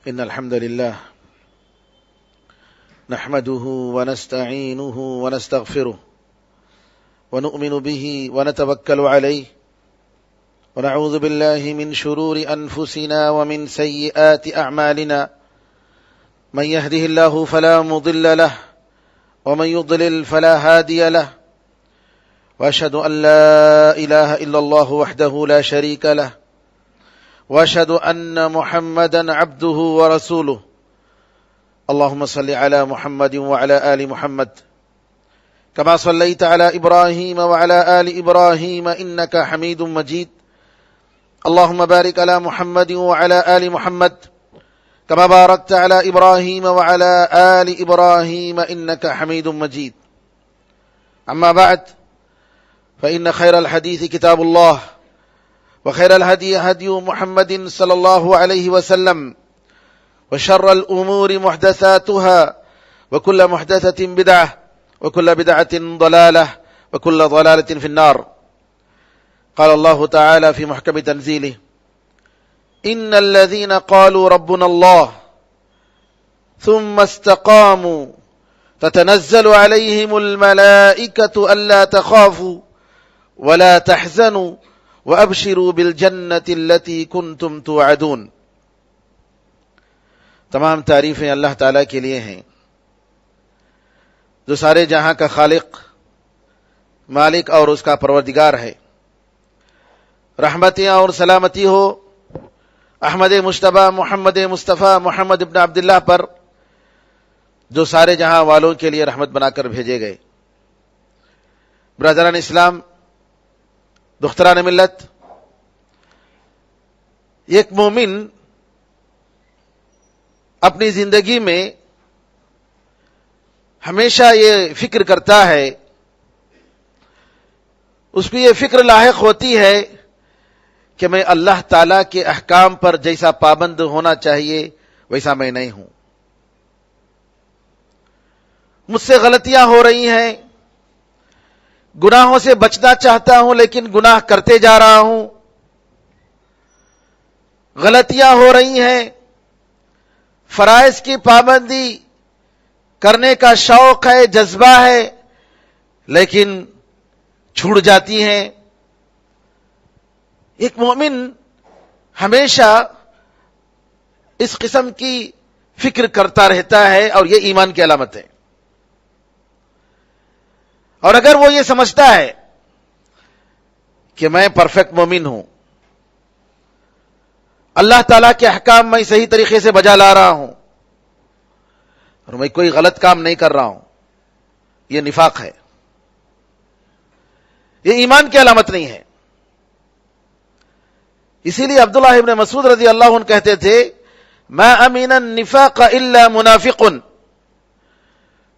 إن الحمد لله نحمده ونستعينه ونستغفره ونؤمن به ونتوكل عليه ونعوذ بالله من شرور أنفسنا ومن سيئات أعمالنا من يهده الله فلا مضل له ومن يضلل فلا هادي له وأشهد أن لا إله إلا الله وحده لا شريك له وأشهد أن محمدا عبده ورسوله اللهم صل على محمد وعلى آل محمد كما صليت على إبراهيم وعلى آل إبراهيم إنك حميد مجيد اللهم بارك على محمد وعلى آل محمد كما باركت على إبراهيم وعلى آل إبراهيم إنك حميد مجيد أما بعد فإن خير الحديث كتاب الله وخير الهدي هدي محمد صلى الله عليه وسلم وشر الأمور محدثاتها وكل محدثة بدعة وكل بدعة ضلالة وكل ضلالة في النار. قال الله تعالى في محكم تنزيله إن الذين قالوا ربنا الله ثم استقاموا تتنزل عليهم الملائكة ألا تخافوا ولا تحزنوا وَأَبْشِرُوا بِالْجَنَّةِ الَّتِي كُنْتُمْ تُوعَدُونَ. تمام تعریفیں اللہ تعالیٰ کے لیے ہیں جو سارے جہاں کا خالق، مالک اور اس کا پروردگار ہے. رحمتیں اور سلامتی ہو احمد مجتبی محمد مصطفیٰ محمد ابن عبداللہ پر جو سارے جہاں والوں کے لیے رحمت بنا کر بھیجے گئے. برادران اسلام، دختران ملت، ایک مومن اپنی زندگی میں ہمیشہ یہ فکر کرتا ہے، اس کو یہ فکر لاحق ہوتی ہے کہ میں اللہ تعالی کے احکام پر جیسا پابند ہونا چاہیے ویسا میں نہیں ہوں. مجھ سے غلطیاں ہو رہی ہیں، گناہوں سے بچنا چاہتا ہوں لیکن گناہ کرتے جا رہا ہوں. غلطیاں ہو رہی ہیں، فرائض کی پابندی کرنے کا شوق ہے، جذبہ ہے، لیکن چھوٹ جاتی ہیں. ایک مومن ہمیشہ اس قسم کی فکر کرتا رہتا ہے اور یہ ایمان کی علامت ہے. اور اگر وہ یہ سمجھتا ہے کہ میں پرفیکٹ مومن ہوں، اللہ تعالیٰ کے احکام میں صحیح طریقے سے بجا لا رہا ہوں اور میں کوئی غلط کام نہیں کر رہا ہوں، یہ نفاق ہے، یہ ایمان کی علامت نہیں ہے. اسی لیے عبداللہ ابن مسعود رضی اللہ عنہ کہتے تھے ما امین النفاق الا منافق.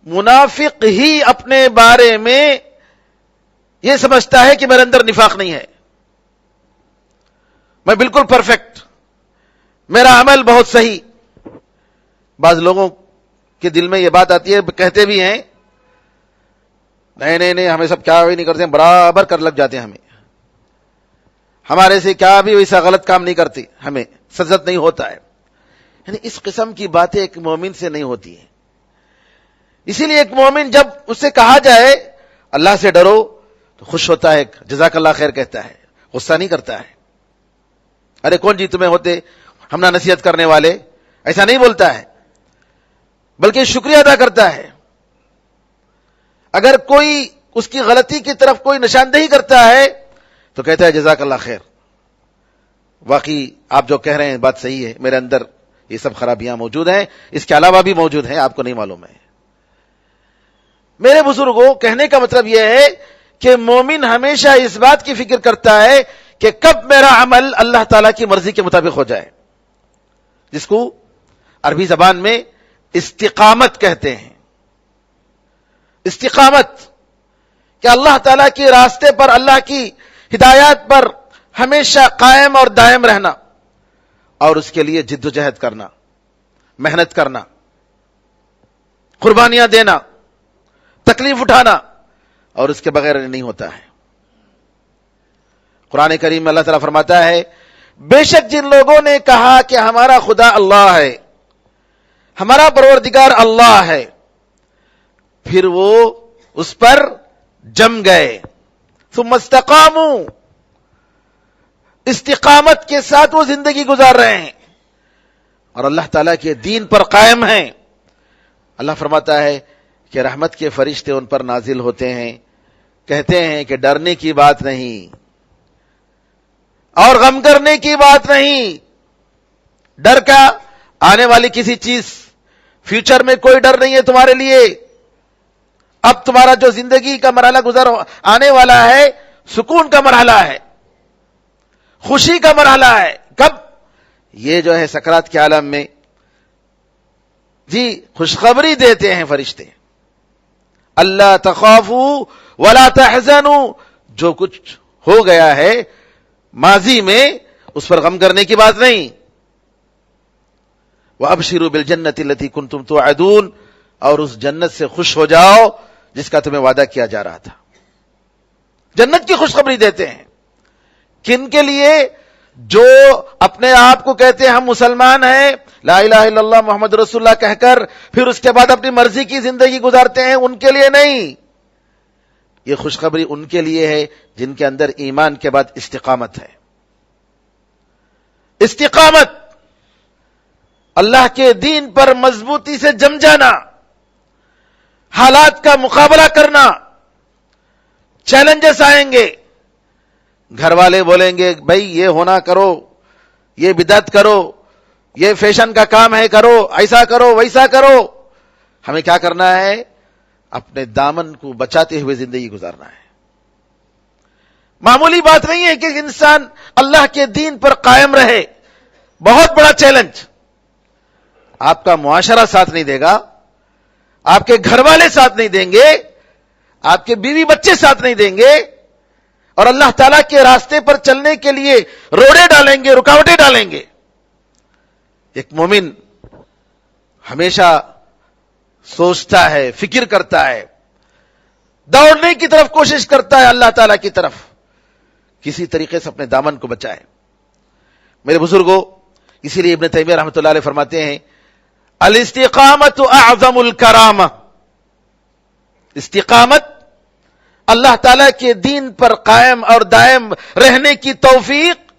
منافق ہی اپنے بارے میں یہ سمجھتا ہے کہ میرے اندر نفاق نہیں ہے، میں بالکل پرفیکٹ، میرا عمل بہت صحیح. بعض لوگوں کے دل میں یہ بات آتی ہے، کہتے بھی ہیں نہیں ہمیں سب کیا بھی نہیں کرتے ہیں، برابر کر لگ جاتے ہیں، ہمارے سے کیا بھی ویسا غلط کام نہیں کرتے، ہمیں سزت نہیں ہوتا ہے. یعنی اس قسم کی باتیں ایک مومن سے نہیں ہوتی ہیں. اسی لیے ایک مومن جب اس سے کہا جائے اللہ سے ڈرو تو خوش ہوتا ہے، جزاک اللہ خیر کہتا ہے، غصہ نہیں کرتا ہے. ارے کون جی تمہیں ہوتے ہم نہ نصیحت کرنے والے، ایسا نہیں بولتا ہے، بلکہ شکریہ ادا کرتا ہے. اگر کوئی اس کی غلطی کی طرف کوئی نشاندہی کرتا ہے تو کہتا ہے جزاک اللہ خیر، واقعی آپ جو کہہ رہے ہیں بات صحیح ہے، میرے اندر یہ سب خرابیاں موجود ہیں، اس کے علاوہ بھی موجود ہیں، آپ کو نہیں معلوم ہے. میرے بزرگوں، کہنے کا مطلب یہ ہے کہ مومن ہمیشہ اس بات کی فکر کرتا ہے کہ کب میرا عمل اللہ تعالیٰ کی مرضی کے مطابق ہو جائے، جس کو عربی زبان میں استقامت کہتے ہیں. استقامت کہ اللہ تعالیٰ کے راستے پر، اللہ کی ہدایات پر ہمیشہ قائم اور دائم رہنا اور اس کے لیے جد و جہد کرنا، محنت کرنا، قربانیاں دینا، تکلیف اٹھانا، اور اس کے بغیر نہیں ہوتا ہے. قرآن کریم میں اللہ تعالیٰ فرماتا ہے بے شک جن لوگوں نے کہا کہ ہمارا خدا اللہ ہے ہمارا پروردگار اللہ ہے، پھر وہ اس پر جم گئے، ثم استقاموا، استقامت کے ساتھ وہ زندگی گزار رہے ہیں اور اللہ تعالیٰ کے دین پر قائم ہیں. اللہ فرماتا ہے کہ رحمت کے فرشتے ان پر نازل ہوتے ہیں، کہتے ہیں کہ ڈرنے کی بات نہیں اور غم کرنے کی بات نہیں. ڈر کا آنے والی کسی چیز، فیوچر میں کوئی ڈر نہیں ہے تمہارے لیے. اب تمہارا جو زندگی کا مرحلہ گزر آنے والا ہے سکون کا مرحلہ ہے، خوشی کا مرحلہ ہے. کب؟ یہ جو ہے سکرات کے عالم میں جی خوشخبری دیتے ہیں فرشتے، اللہ تخافوا ولا تحزنوا، جو کچھ ہو گیا ہے ماضی میں اس پر غم کرنے کی بات نہیں. وَأَبْشِرُوا بِالْجَنَّةِ الَّتِي كُنْتُمْ تُوعَدُونَ، اور اس جنت سے خوش ہو جاؤ جس کا تمہیں وعدہ کیا جا رہا تھا. جنت کی خوشخبری دیتے ہیں کن کے لیے؟ جو اپنے آپ کو کہتے ہیں ہم مسلمان ہیں، لا الہ الا اللہ محمد رسول اللہ کہہ کر پھر اس کے بعد اپنی مرضی کی زندگی گزارتے ہیں، ان کے لیے نہیں. یہ خوشخبری ان کے لیے ہے جن کے اندر ایمان کے بعد استقامت ہے. استقامت، اللہ کے دین پر مضبوطی سے جم جانا، حالات کا مقابلہ کرنا. چیلنجز آئیں گے، گھر والے بولیں گے بھائی یہ ہونا کرو، یہ بدعت کرو، یہ فیشن کا کام ہے کرو، ایسا کرو ویسا کرو. ہمیں کیا کرنا ہے؟ اپنے دامن کو بچاتے ہوئے زندگی گزارنا ہے. معمولی بات نہیں ہے کہ انسان اللہ کے دین پر قائم رہے، بہت بڑا چیلنج. آپ کا معاشرہ ساتھ نہیں دے گا، آپ کے گھر والے ساتھ نہیں دیں گے، آپ کے بیوی بچے ساتھ نہیں دیں گے، اور اللہ تعالیٰ کے راستے پر چلنے کے لیے روڑے ڈالیں گے، رکاوٹیں ڈالیں گے. ایک مومن ہمیشہ سوچتا ہے، فکر کرتا ہے، دوڑنے کی طرف کوشش کرتا ہے اللہ تعالیٰ کی طرف، کسی طریقے سے اپنے دامن کو بچائے. میرے بزرگوں، اسی لیے ابن تیمیہ رحمۃ اللہ علیہ فرماتے ہیں الاستقامت اعظم الکرامہ. استقامت، اللہ تعالیٰ کے دین پر قائم اور دائم رہنے کی توفیق،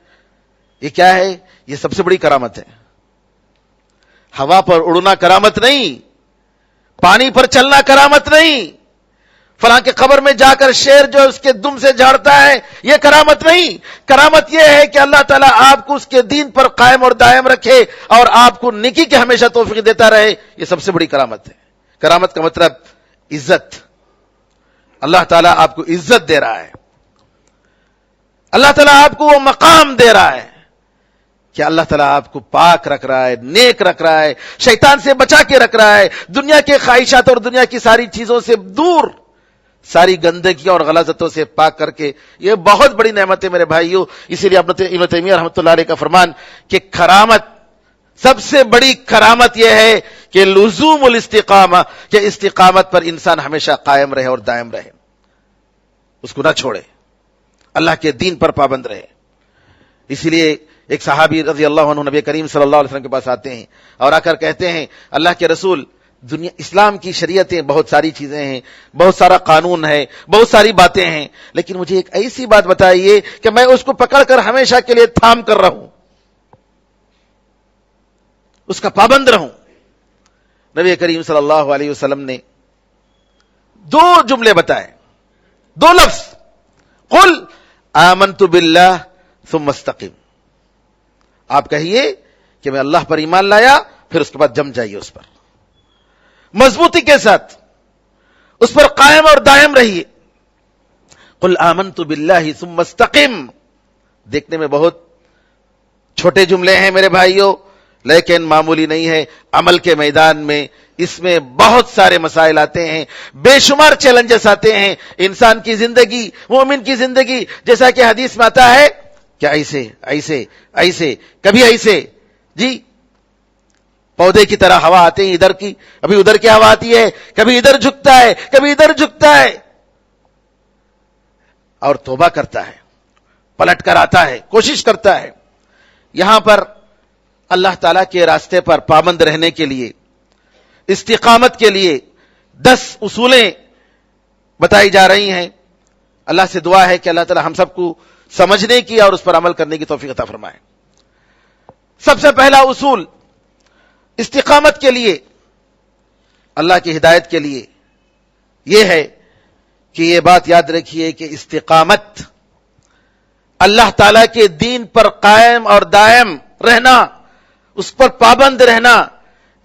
یہ کیا ہے؟ یہ سب سے بڑی کرامت ہے. ہوا پر اڑنا کرامت نہیں، پانی پر چلنا کرامت نہیں، فلاں کے قبر میں جا کر شیر جو اس کے دم سے جھاڑتا ہے یہ کرامت نہیں. کرامت یہ ہے کہ اللہ تعالیٰ آپ کو اس کے دین پر قائم اور دائم رکھے اور آپ کو نیکی کے ہمیشہ توفیق دیتا رہے. یہ سب سے بڑی کرامت ہے. کرامت کا مطلب عزت. اللہ تعالیٰ آپ کو عزت دے رہا ہے، اللہ تعالیٰ آپ کو وہ مقام دے رہا ہے کہ اللہ تعالیٰ آپ کو پاک رکھ رہا ہے، نیک رکھ رہا ہے، شیطان سے بچا کے رکھ رہا ہے، دنیا کے خواہشات اور دنیا کی ساری چیزوں سے دور، ساری گندگیوں اور غلاظتوں سے پاک کر کے. یہ بہت بڑی نعمت ہے میرے بھائیوں. اسی لیے ابن تیمیہ رحمۃ اللہ علیہ کا فرمان کہ کرامت، سب سے بڑی کرامت یہ ہے کہ لزوم الاستقامہ، کہ استقامت پر انسان ہمیشہ قائم رہے اور دائم رہے، اس کو نہ چھوڑے، اللہ کے دین پر پابند رہے. اسی لیے ایک صحابی رضی اللہ عنہ نبی کریم صلی اللہ علیہ وسلم کے پاس آتے ہیں اور آ کر کہتے ہیں اللہ کے رسول، دنیا اسلام کی شریعتیں بہت ساری چیزیں ہیں، بہت سارا قانون ہے، بہت ساری باتیں ہیں، لیکن مجھے ایک ایسی بات بتائیے کہ میں اس کو پکڑ کر ہمیشہ کے لیے تھام کر رہوں، اس کا پابند رہوں. نبی کریم صلی اللہ علیہ وسلم نے دو جملے بتائے، دو لفظ، قل آمنت باللہ ثم استقم. آپ کہیے کہ میں اللہ پر ایمان لایا، پھر اس کے بعد جم جائیے، اس پر مضبوطی کے ساتھ اس پر قائم اور دائم رہیے. قل آمنت باللہ ثم استقم. دیکھنے میں بہت چھوٹے جملے ہیں میرے بھائیوں، لیکن معمولی نہیں ہے. عمل کے میدان میں اس میں بہت سارے مسائل آتے ہیں، بے شمار چیلنجز آتے ہیں. انسان کی زندگی، مومن کی زندگی، جیسا کہ حدیث میں آتا ہے کہ ایسے ایسے ایسے، کبھی ایسے جی پودے کی طرح ہوا آتے ہیں ادھر کی، ابھی ادھر کی ہوا آتی ہے، کبھی ادھر جھکتا ہے، کبھی ادھر جھکتا ہے، اور توبہ کرتا ہے، پلٹ کر آتا ہے، کوشش کرتا ہے. یہاں پر اللہ تعالیٰ کے راستے پر پابند رہنے کے لیے استقامت کے لیے 10 اصولیں بتائی جا رہی ہیں. اللہ سے دعا ہے کہ اللہ تعالی ہم سب کو سمجھنے کی اور اس پر عمل کرنے کی توفیق عطا فرمائے. سب سے پہلا اصول استقامت کے لیے، اللہ کی ہدایت کے لیے، یہ ہے کہ یہ بات یاد رکھیے کہ استقامت اللہ تعالی کے دین پر قائم اور دائم رہنا، اس پر پابند رہنا،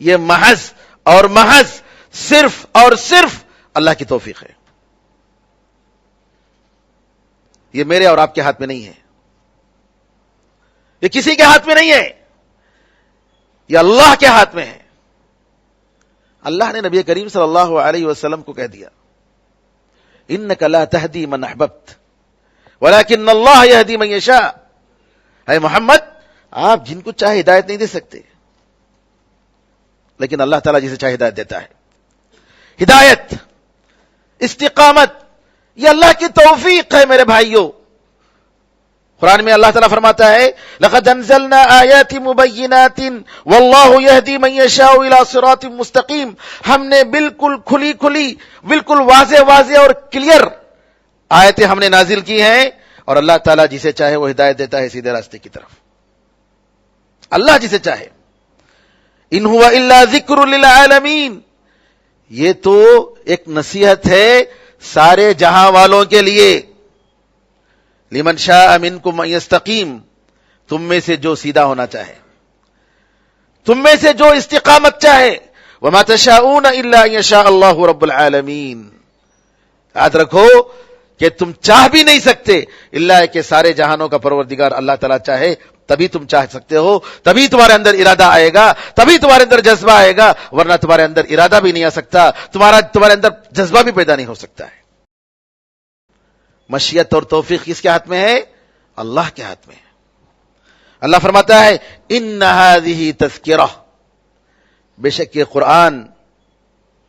یہ محض اور محض صرف اور صرف اللہ کی توفیق ہے. یہ میرے اور آپ کے ہاتھ میں نہیں ہے، یہ کسی کے ہاتھ میں نہیں ہے، یہ اللہ کے ہاتھ میں ہے. اللہ نے نبی کریم صلی اللہ علیہ وسلم کو کہہ دیا انک لا تہدی من احببت ولکن اللہ یہدی من یشاء. اے محمد، آپ جن کو چاہے ہدایت نہیں دے سکتے، لیکن اللہ تعالیٰ جسے چاہے ہدایت دیتا ہے. ہدایت، استقامت، یہ اللہ کی توفیق ہے میرے بھائیوں. قرآن میں اللہ تعالیٰ فرماتا ہے لَقَدْ أَنزَلْنَا آيَاتٍ مُبَيِّنَاتٍ وَاللَّهُ يَهْدِي مَن يَشَاءُ إِلَى صِرَاطٍ مُسْتَقِيمٍ. ہم نے بالکل کھلی بالکل واضح اور کلیئر آیتیں ہم نے نازل کی ہیں، اور اللہ تعالیٰ جسے چاہے وہ ہدایت دیتا ہے سیدھے راستے کی طرف. اللہ جسے چاہے. إِنْ هُوَ إِلَّا ذِكْرٌ لِلْعَالَمِينَ. یہ تو ایک نصیحت ہے سارے جہاں والوں کے لیے. لمن شاء منکم ان یستقیم. تم میں سے جو سیدھا ہونا چاہے، تم میں سے جو استقامت چاہے. وما تشاءون الا ان یشاء اللہ رب العالمین. یاد رکھو کہ تم چاہ بھی نہیں سکتے الا کہ سارے جہانوں کا پروردگار اللہ تعالیٰ چاہے تبھی تم چاہ سکتے ہو، تبھی تمہارے اندر ارادہ آئے گا، تبھی تمہارے اندر جذبہ آئے گا، ورنہ تمہارے اندر ارادہ بھی نہیں آ سکتا، تمہارے اندر جذبہ بھی پیدا نہیں ہو سکتا ہے. مشیت اور توفیق کس کے ہاتھ میں ہے؟ اللہ کے ہاتھ میں ہے. اللہ فرماتا ہے ان هذه تذکرہ، بے شک یہ قرآن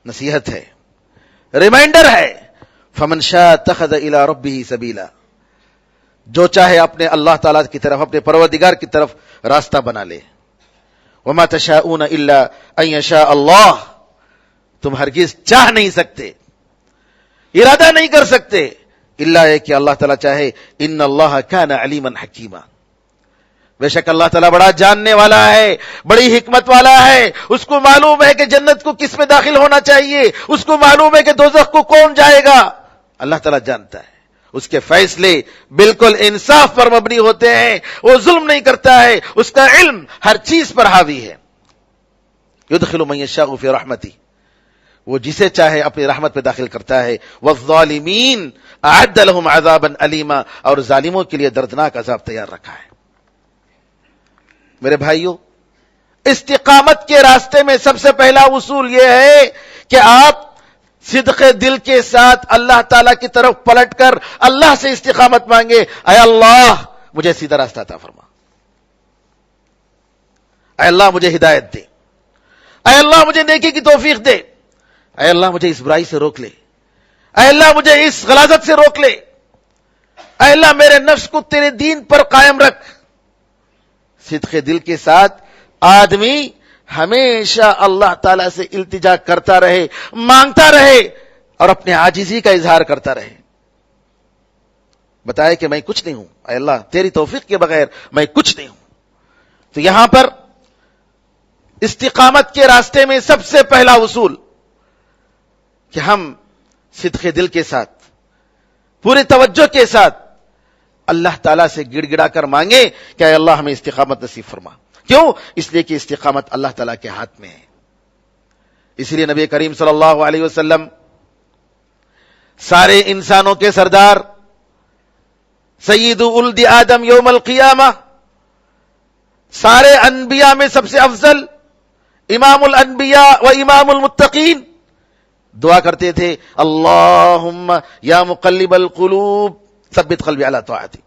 نصیحت ہے، ریمائنڈر ہے. فمن شاء اتخذ الى ربه سبیلا. جو چاہے اپنے اللہ تعالیٰ کی طرف، اپنے پروردگار کی طرف راستہ بنا لے. وما تشاءون الا ان یشاء اللہ. تم ہرگز چاہ نہیں سکتے، ارادہ نہیں کر سکتے الا ہے کہ اللہ تعالیٰ چاہے. ان اللہ کان علیما حکیما. بے شک اللہ تعالیٰ بڑا جاننے والا ہے، بڑی حکمت والا ہے. اس کو معلوم ہے کہ جنت کو کس میں داخل ہونا چاہیے، اس کو معلوم ہے کہ دوزخ کو کون جائے گا. اللہ تعالیٰ جانتا ہے. اس کے فیصلے بالکل انصاف پر مبنی ہوتے ہیں، وہ ظلم نہیں کرتا ہے، اس کا علم ہر چیز پر حاوی ہے. یدخل من یشاء فی رحمتہ. وہ جسے چاہے اپنی رحمت پہ داخل کرتا ہے. والظالمین اعد لهم عذابا علیما. اور ظالموں کے لیے دردناک عذاب تیار رکھا ہے. میرے بھائیوں، استقامت کے راستے میں سب سے پہلا اصول یہ ہے کہ آپ صدق دل کے ساتھ اللہ تعالی کی طرف پلٹ کر اللہ سے استقامت مانگے. اے اللہ مجھے سیدھا راستہ عطا فرما، اے اللہ مجھے ہدایت دے، اے اللہ مجھے نیکی کی توفیق دے، اے اللہ مجھے اس برائی سے روک لے، اے اللہ مجھے اس غلاظت سے روک لے، اے اللہ میرے نفس کو تیرے دین پر قائم رکھ. صدق دل کے ساتھ آدمی ہمیشہ اللہ تعالی سے التجا کرتا رہے، مانگتا رہے اور اپنے عاجزی کا اظہار کرتا رہے. بتائے کہ میں کچھ نہیں ہوں، اے اللہ تیری توفیق کے بغیر میں کچھ نہیں ہوں. تو یہاں پر استقامت کے راستے میں سب سے پہلا اصول کہ ہم صدق دل کے ساتھ، پورے توجہ کے ساتھ اللہ تعالیٰ سے گڑ گڑا کر مانگے کہ اے اللہ ہمیں استقامت نصیب فرما. کیوں؟ اس لیے کہ استقامت اللہ تعالیٰ کے ہاتھ میں ہے. اس لیے نبی کریم صلی اللہ علیہ وسلم سارے انسانوں کے سردار، سید ولد آدم یوم القیامہ، سارے انبیاء میں سب سے افضل، امام الانبیاء و امام المتقین، دعا کرتے تھے اللہم یا مقلب القلوب ثبت قلبی علی طاعتک.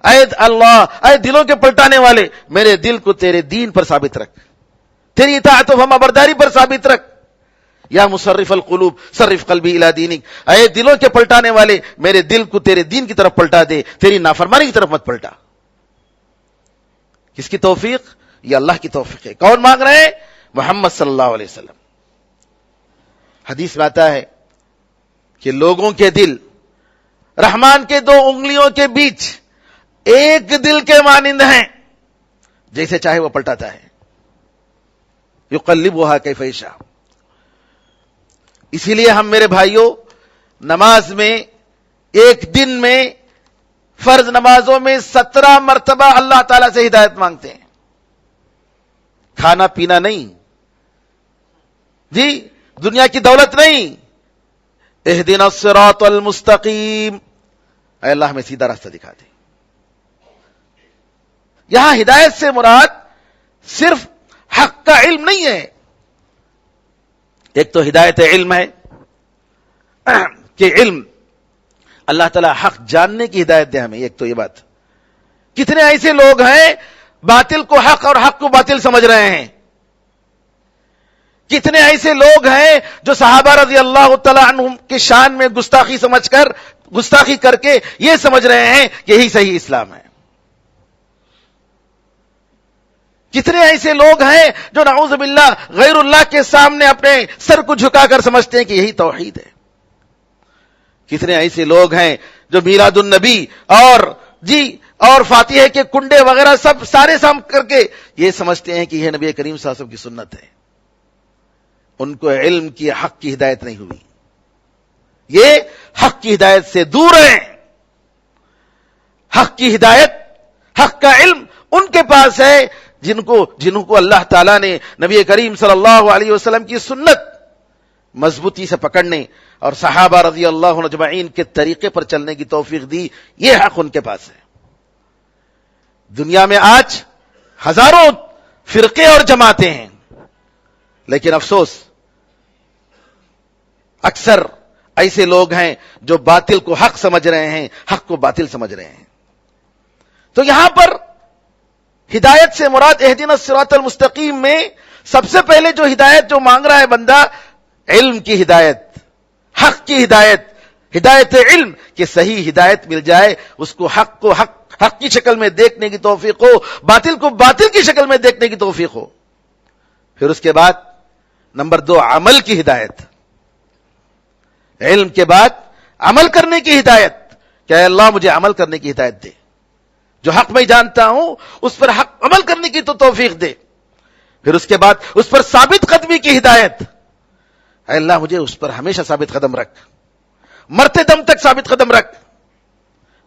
اے اللہ، اے دلوں کے پلٹانے والے، میرے دل کو تیرے دین پر ثابت رکھ، تیری اطاعت و فرما برداری پر ثابت رکھ. یا مصرف القلوب صرف قلبی الی دینک. اے دلوں کے پلٹانے والے، میرے دل کو تیرے دین کی طرف پلٹا دے، تیری نافرمانی کی طرف مت پلٹا. کس کی توفیق؟ یہ اللہ کی توفیق ہے. کون مانگ رہے ہیں؟ محمد صلی اللہ علیہ وسلم. حدیث میں آتا ہے کہ لوگوں کے دل رحمان کے 2 انگلیوں کے بیچ ایک دل کے مانند ہیں، جیسے چاہے وہ پلٹاتا ہے، یقلبھا کیف یشاء۔ اسی لیے ہم میرے بھائیوں نماز میں ایک دن میں فرض نمازوں میں 17 مرتبہ اللہ تعالیٰ سے ہدایت مانگتے ہیں، کھانا پینا نہیں جی، دنیا کی دولت نہیں، اہدنا الصراط المستقیم، اے اللہ ہمیں سیدھا راستہ دکھا دے۔ یہاں ہدایت سے مراد صرف حق کا علم نہیں ہے، ایک تو ہدایت علم ہے کہ علم اللہ تعالیٰ حق جاننے کی ہدایت دے ہمیں، ایک تو یہ بات۔ کتنے ایسے لوگ ہیں باطل کو حق اور حق کو باطل سمجھ رہے ہیں، کتنے ایسے لوگ ہیں جو صحابہ رضی اللہ تعالیٰ عنہم کی شان میں گستاخی کر کے یہ سمجھ رہے ہیں کہ یہی صحیح اسلام ہے، کتنے ایسے لوگ ہیں جو نعوذ باللہ غیر اللہ کے سامنے اپنے سر کو جھکا کر سمجھتے ہیں کہ یہی توحید ہے، کتنے ایسے لوگ ہیں جو میلاد النبی اور فاتحہ کے کنڈے وغیرہ سب سارے سام کر کے یہ سمجھتے ہیں کہ یہ نبی کریم صلی اللہ علیہ وسلم کی سنت ہے، ان کو علم کی حق کی ہدایت نہیں ہوئی، یہ حق کی ہدایت سے دور ہیں۔ حق کی ہدایت، حق کا علم ان کے پاس ہے جنہوں کو اللہ تعالیٰ نے نبی کریم صلی اللہ علیہ وسلم کی سنت مضبوطی سے پکڑنے اور صحابہ رضی اللہ عنہم اجمعین کے طریقے پر چلنے کی توفیق دی، یہ حق ان کے پاس ہے۔ دنیا میں آج ہزاروں فرقے اور جماعتیں ہیں، لیکن افسوس اکثر ایسے لوگ ہیں جو باطل کو حق سمجھ رہے ہیں، حق کو باطل سمجھ رہے ہیں۔ تو یہاں پر ہدایت سے مراد اہدنا الصراط المستقیم میں سب سے پہلے جو ہدایت جو مانگ رہا ہے بندہ، علم کی ہدایت، حق کی ہدایت، ہدایت علم کہ صحیح ہدایت مل جائے، اس کو حق کی شکل میں دیکھنے کی توفیق ہو، باطل کو باطل کی شکل میں دیکھنے کی توفیق ہو۔ پھر اس کے بعد نمبر 2 عمل کی ہدایت، علم کے بعد عمل کرنے کی ہدایت کہ اے اللہ مجھے عمل کرنے کی ہدایت دے، جو حق میں جانتا ہوں اس پر حق عمل کرنے کی تو توفیق دے۔ پھر اس کے بعد اس پر ثابت قدمی کی ہدایت، اے اللہ مجھے اس پر ہمیشہ ثابت قدم رکھ، مرتے دم تک ثابت قدم رکھ۔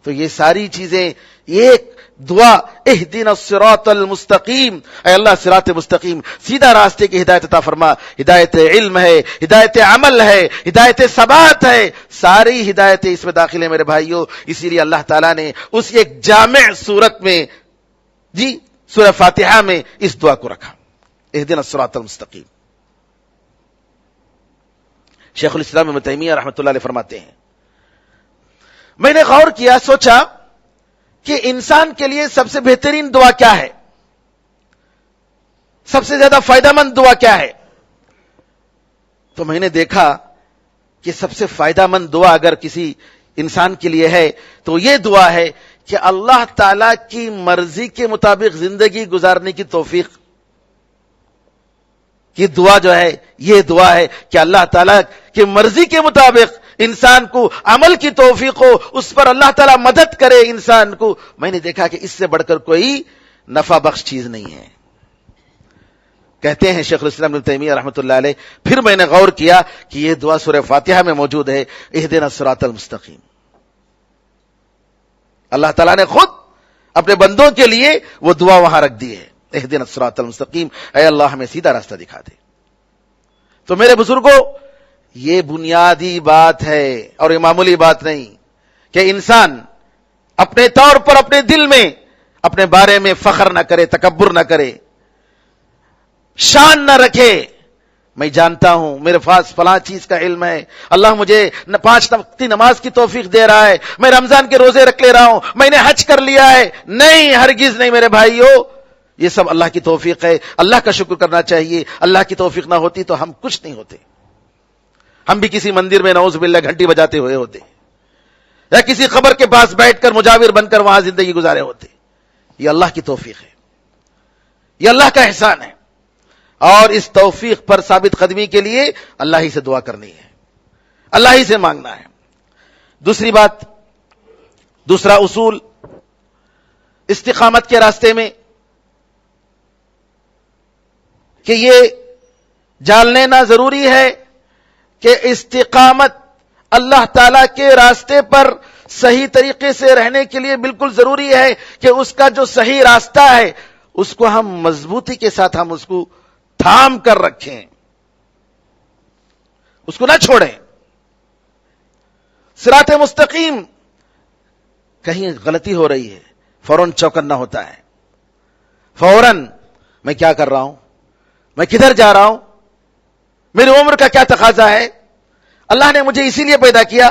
تو یہ ساری چیزیں ایک دعا اہدنا الصراط المستقیم، اے اللہ صراط مستقیم سیدھا راستے کی ہدایت عطا فرما۔ ہدایت علم ہے، ہدایت عمل ہے، ہدایت ثبات ہے، ساری ہدایتیں اس میں داخل ہیں میرے بھائیوں۔ اسی لیے اللہ تعالیٰ نے اس ایک جامع صورت میں سورہ فاتحہ میں اس دعا کو رکھا، اہدنا الصراط المستقیم۔ شیخ الاسلام ابن تیمیہ رحمۃ اللہ علیہ فرماتے ہیں، میں نے غور کیا، سوچا کہ انسان کے لیے سب سے بہترین دعا کیا ہے، سب سے زیادہ فائدہ مند دعا کیا ہے؟ تو میں نے دیکھا کہ سب سے فائدہ مند دعا اگر کسی انسان کے لیے ہے تو یہ دعا ہے کہ اللہ تعالی کی مرضی کے مطابق زندگی گزارنے کی توفیق کی دعا جو ہے، یہ دعا ہے کہ اللہ تعالیٰ کی مرضی کے مطابق انسان کو عمل کی توفیق ہو، اس پر اللہ تعالیٰ مدد کرے انسان کو۔ میں نے دیکھا کہ اس سے بڑھ کر کوئی نفع بخش چیز نہیں ہے۔ کہتے ہیں شیخ الاسلام ابن تیمیہ رحمۃ اللہ علیہ، پھر میں نے غور کیا کہ یہ دعا سورہ فاتحہ میں موجود ہے، اہدنا الصراط المستقیم۔ اللہ تعالیٰ نے خود اپنے بندوں کے لیے وہ دعا وہاں رکھ دی ہے، اہدنا الصراط المستقیم، اے اللہ ہمیں سیدھا راستہ دکھا دے۔ تو میرے بزرگوں، یہ بنیادی بات ہے اور یہ معمولی بات نہیں کہ انسان اپنے طور پر اپنے دل میں اپنے بارے میں فخر نہ کرے، تکبر نہ کرے، شان نہ رکھے، میں جانتا ہوں میرے پاس فلاں چیز کا علم ہے، اللہ مجھے 5 وقتی نماز کی توفیق دے رہا ہے، میں رمضان کے روزے رکھ لے رہا ہوں، میں نے حج کر لیا ہے۔ نہیں، ہرگز نہیں میرے بھائیو، یہ سب اللہ کی توفیق ہے، اللہ کا شکر کرنا چاہیے۔ اللہ کی توفیق نہ ہوتی تو ہم کچھ نہیں ہوتے، ہم بھی کسی مندر میں نعوذ باللہ گھنٹی بجاتے ہوئے ہوتے، یا کسی قبر کے پاس بیٹھ کر مجاور بن کر وہاں زندگی گزارے ہوتے۔ یہ اللہ کی توفیق ہے، یہ اللہ کا احسان ہے۔ اور اس توفیق پر ثابت قدمی کے لیے اللہ ہی سے دعا کرنی ہے، اللہ ہی سے مانگنا ہے۔ دوسری بات، دوسرا اصول استقامت کے راستے میں کہ یہ جان لینا ضروری ہے کہ استقامت اللہ تعالی کے راستے پر صحیح طریقے سے رہنے کے لیے بالکل ضروری ہے کہ اس کا جو صحیح راستہ ہے اس کو ہم مضبوطی کے ساتھ ہم اس کو تھام کر رکھیں، اس کو نہ چھوڑیں۔ صراط مستقیم، کہیں غلطی ہو رہی ہے فوراً چوکنا ہوتا ہے، فوراً میں کیا کر رہا ہوں، میں کدھر جا رہا ہوں، میری عمر کا کیا تقاضا ہے، اللہ نے مجھے اسی لیے پیدا کیا۔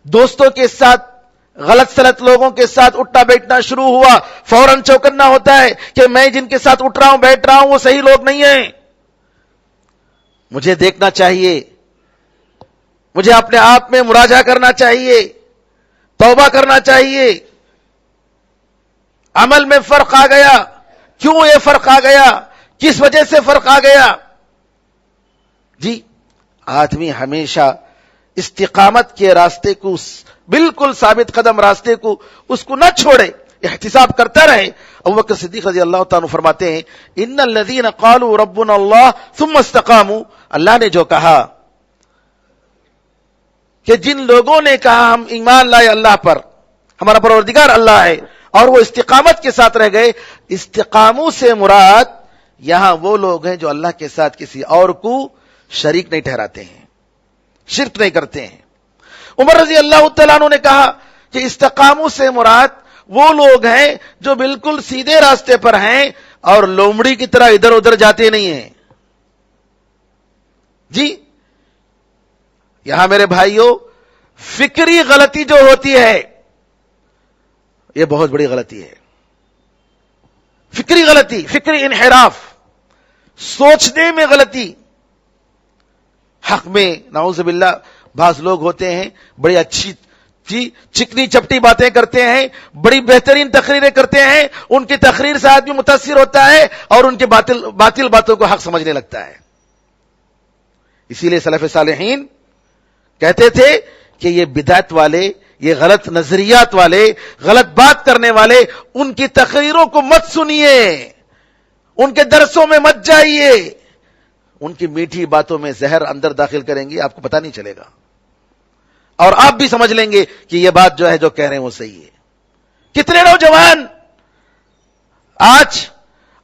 دوستوں کے ساتھ غلط سلط لوگوں کے ساتھ اٹھنا بیٹھنا شروع ہوا، فوراً چوکنا ہوتا ہے کہ میں جن کے ساتھ اٹھ رہا ہوں بیٹھ رہا ہوں وہ صحیح لوگ نہیں ہیں، مجھے دیکھنا چاہیے، مجھے اپنے آپ میں مراجعہ کرنا چاہیے، توبہ کرنا چاہیے۔ عمل میں فرق آ گیا، کیوں یہ فرق آ گیا، کس وجہ سے فرق آ گیا؟ جی، آدمی ہمیشہ استقامت کے راستے کو، بالکل ثابت قدم راستے کو، اس کو نہ چھوڑے، احتساب کرتا رہے۔ ابوبکر صدیق رضی اللہ تعالیٰ فرماتے ہیں ان الذین قالوا ربنا اللہ ثم استقاموا، اللہ نے جو کہا کہ جن لوگوں نے کہا ہم ایمان لائے اللہ پر، ہمارا پروردگار اللہ ہے، اور وہ استقامت کے ساتھ رہ گئے، استقاموا سے مراد یہاں وہ لوگ ہیں جو اللہ کے ساتھ کسی اور کو شریک نہیں ٹھہراتے ہیں، شرک نہیں کرتے ہیں۔ عمر رضی اللہ تعالیٰ عنہ نے کہا کہ استقاموا سے مراد وہ لوگ ہیں جو بالکل سیدھے راستے پر ہیں اور لومڑی کی طرح ادھر ادھر جاتے نہیں ہیں۔ جی، یہاں میرے بھائیوں فکری غلطی جو ہوتی ہے یہ بہت بڑی غلطی ہے، فکری غلطی، فکری انحراف، سوچنے میں غلطی۔ حق میں نعوذ باللہ بعض لوگ ہوتے ہیں بڑی اچھی چکنی چپٹی باتیں کرتے ہیں، بڑی بہترین تقریریں کرتے ہیں، ان کی تقریر سے آدمی متاثر ہوتا ہے اور ان کے باطل باتوں کو حق سمجھنے لگتا ہے۔ اسی لیے سلف صالحین کہتے تھے کہ یہ بدعت والے، یہ غلط نظریات والے، غلط بات کرنے والے، ان کی تقریروں کو مت سنیے، ان کے درسوں میں مت جائیے، ان کی میٹھی باتوں میں زہر اندر داخل کریں گی، آپ کو پتہ نہیں چلے گا، اور آپ بھی سمجھ لیں گے کہ یہ بات جو ہے جو کہہ رہے ہیں وہ صحیح ہے۔ کتنے نوجوان آج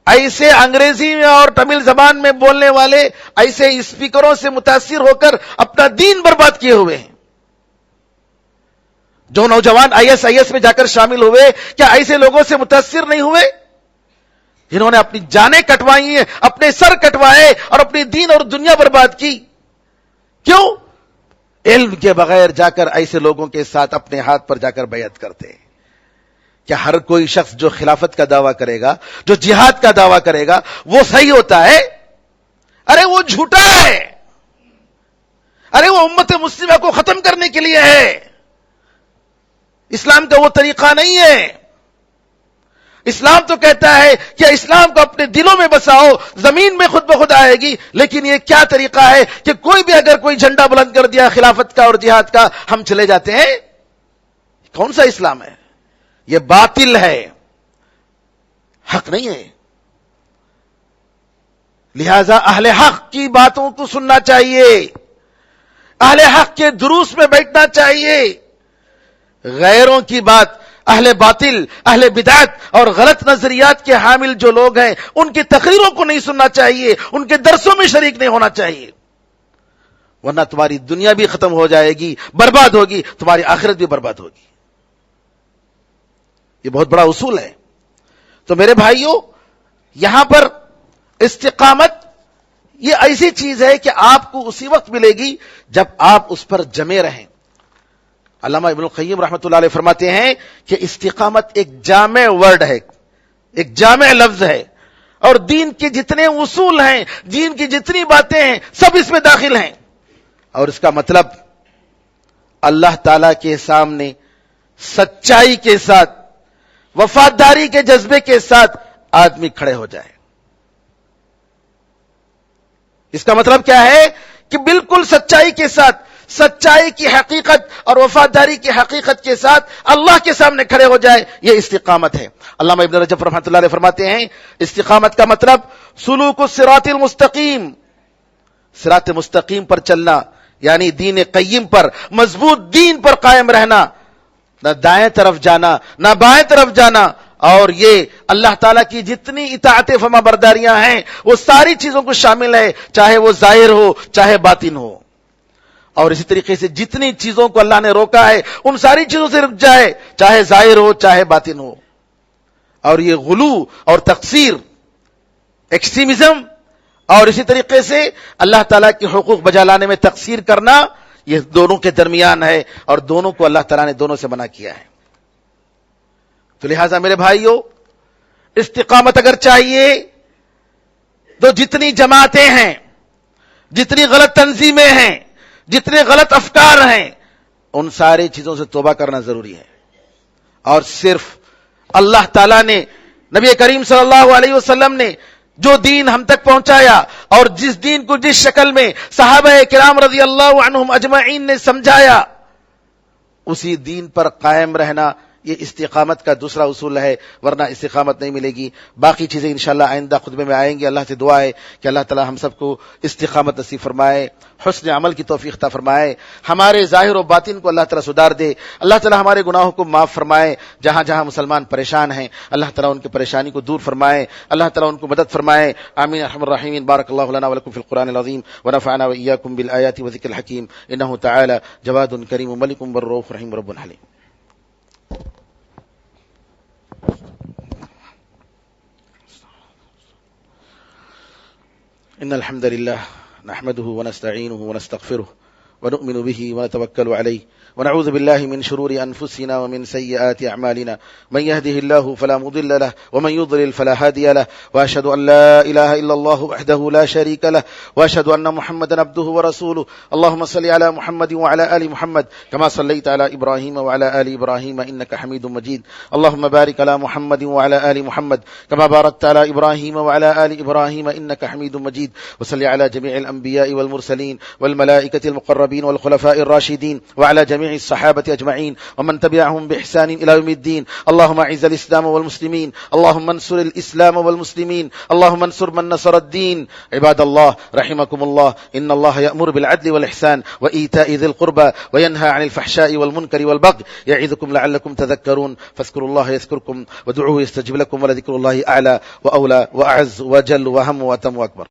ایسے انگریزی میں اور تمل زبان میں بولنے والے ایسے اسپیکروں سے متاثر ہو کر اپنا دین برباد کیے ہوئے ہیں۔ جو نوجوان IS میں جا کر شامل ہوئے، کیا ایسے لوگوں سے متاثر نہیں ہوئے؟ جنہوں نے اپنی جانیں کٹوائی ہیں، اپنے سر کٹوائے اور اپنی دین اور دنیا برباد کی۔ کیوں؟ علم کے بغیر جا کر ایسے لوگوں کے ساتھ اپنے ہاتھ پر جا کر بیعت کرتے ہیں۔ کیا ہر کوئی شخص جو خلافت کا دعویٰ کرے گا، جو جہاد کا دعویٰ کرے گا، وہ صحیح ہوتا ہے؟ ارے وہ جھوٹا ہے، ارے وہ امت مسلمہ کو ختم کرنے کے لیے ہے، اسلام کا وہ طریقہ نہیں ہے۔ اسلام تو کہتا ہے کہ اسلام کو اپنے دلوں میں بساؤ، زمین میں خود بخود آئے گی، لیکن یہ کیا طریقہ ہے کہ کوئی بھی اگر کوئی جھنڈا بلند کر دیا خلافت کا اور جہاد کا، ہم چلے جاتے ہیں؟ کون سا اسلام ہے؟ یہ باطل ہے، حق نہیں ہے۔ لہذا اہل حق کی باتوں کو سننا چاہیے، اہل حق کے دروس میں بیٹھنا چاہیے، غیروں کی بات، اہل باطل، اہل بدعت اور غلط نظریات کے حامل جو لوگ ہیں ان کی تقریروں کو نہیں سننا چاہیے، ان کے درسوں میں شریک نہیں ہونا چاہیے، ورنہ تمہاری دنیا بھی ختم ہو جائے گی، برباد ہوگی، تمہاری آخرت بھی برباد ہوگی۔ یہ بہت بڑا اصول ہے۔ تو میرے بھائیوں، یہاں پر استقامت یہ ایسی چیز ہے کہ آپ کو اسی وقت ملے گی جب آپ اس پر جمے رہیں۔ علامہ ابن القیم رحمۃ اللہ علیہ فرماتے ہیں کہ استقامت ایک جامع ورڈ ہے، ایک جامع لفظ ہے، اور دین کے جتنے اصول ہیں، دین کی جتنی باتیں ہیں، سب اس میں داخل ہیں، اور اس کا مطلب اللہ تعالی کے سامنے سچائی کے ساتھ، وفاداری کے جذبے کے ساتھ آدمی کھڑے ہو جائے۔ اس کا مطلب کیا ہے کہ بالکل سچائی کے ساتھ، سچائی کی حقیقت اور وفاداری کی حقیقت کے ساتھ اللہ کے سامنے کھڑے ہو جائے، یہ استقامت ہے۔ علامہ ابن رجب رحمۃ اللہ علیہ فرماتے ہیں استقامت کا مطلب سلوک الصراط المستقیم، صراط مستقیم پر چلنا، یعنی دین قیم پر، مضبوط دین پر قائم رہنا، نہ دائیں طرف جانا نہ بائیں طرف جانا، اور یہ اللہ تعالیٰ کی جتنی اطاعت فرما برداریاں ہیں وہ ساری چیزوں کو شامل ہے، چاہے وہ ظاہر ہو چاہے باطن ہو۔ اور اسی طریقے سے جتنی چیزوں کو اللہ نے روکا ہے ان ساری چیزوں سے رک جائے، چاہے ظاہر ہو چاہے باطن ہو۔ اور یہ غلو اور تقصیر، ایکسٹریمزم، اور اسی طریقے سے اللہ تعالیٰ کے حقوق بجا لانے میں تقصیر کرنا، یہ دونوں کے درمیان ہے، اور دونوں کو اللہ تعالیٰ نے دونوں سے منع کیا ہے۔ تو لہٰذا میرے بھائیوں، استقامت اگر چاہیے تو جتنی جماعتیں ہیں، جتنی غلط تنظیمیں ہیں، جتنے غلط افکار ہیں، ان ساری چیزوں سے توبہ کرنا ضروری ہے، اور صرف اللہ تعالیٰ نے، نبی کریم صلی اللہ علیہ وسلم نے جو دین ہم تک پہنچایا اور جس دین کو جس شکل میں صحابہ کرام رضی اللہ عنہم اجمعین نے سمجھایا، اسی دین پر قائم رہنا یہ استقامت کا دوسرا اصول ہے، ورنہ استقامت نہیں ملے گی۔ باقی چیزیں انشاءاللہ آئندہ خطبے میں آئیں گی۔ اللہ سے دعا ہے کہ اللہ تعالی ہم سب کو استقامت نصیب فرمائے، حسن عمل کی توفیق عطا فرمائے، ہمارے ظاہر و باطن کو اللہ تعالی سدھار دے، اللہ تعالی ہمارے گناہوں کو معاف فرمائے، جہاں جہاں مسلمان پریشان ہیں اللہ تعالی ان کی پریشانی کو دور فرمائے، اللہ تعالی ان کو مدد فرمائے، آمین ارحم الراحمین۔ بارک اللہ لنا ولکم فی القرآن العظیم ونفعنا وإياكم بالآیات والذکر الحکیم، انہ تعالی جواد کریم ملک بالرؤوف رحیم رب حلیم۔ إن الحمد لله نحمده ونستعينه ونستغفره ونؤمن به ونتوكل عليه ونعوذ بالله من شرور أنفسنا ومن سيئات أعمالنا، من يهده الله فلا مضل له ومن يضلل فلا هادي له، وأشهد أن لا إله إلا الله وحده لا شريك له، وأشهد أن محمدا عبده ورسوله۔ اللهم صل على محمد وعلى آل محمد كما صليت على إبراهيم وعلى آل إبراهيم إنك حميد مجيد، اللهم بارك على محمد وعلى آل محمد كما باركت على إبراهيم وعلى آل إبراهيم إنك حميد مجيد، وصل على جميع الأنبياء والمرسلين والملائكة المقربين والخلفاء الراشدين وعلى جميع الصحابة أجمعين ومن تبعهم بإحسان إلى يوم الدين، اللهم أعز الإسلام والمسلمين، اللهم انصر الإسلام والمسلمين، اللهم انصر من نصر الدين۔ عباد الله رحمكم الله، إن الله يأمر بالعدل والإحسان وإيتاء ذي القربى وينهى عن الفحشاء والمنكر والبغي يعظكم لعلكم تذكرون، فاذكروا الله يذكركم ودعوه يستجب لكم، ولذكر الله أعلى وأولى وأعز وجل وهم وأتم وأكبر۔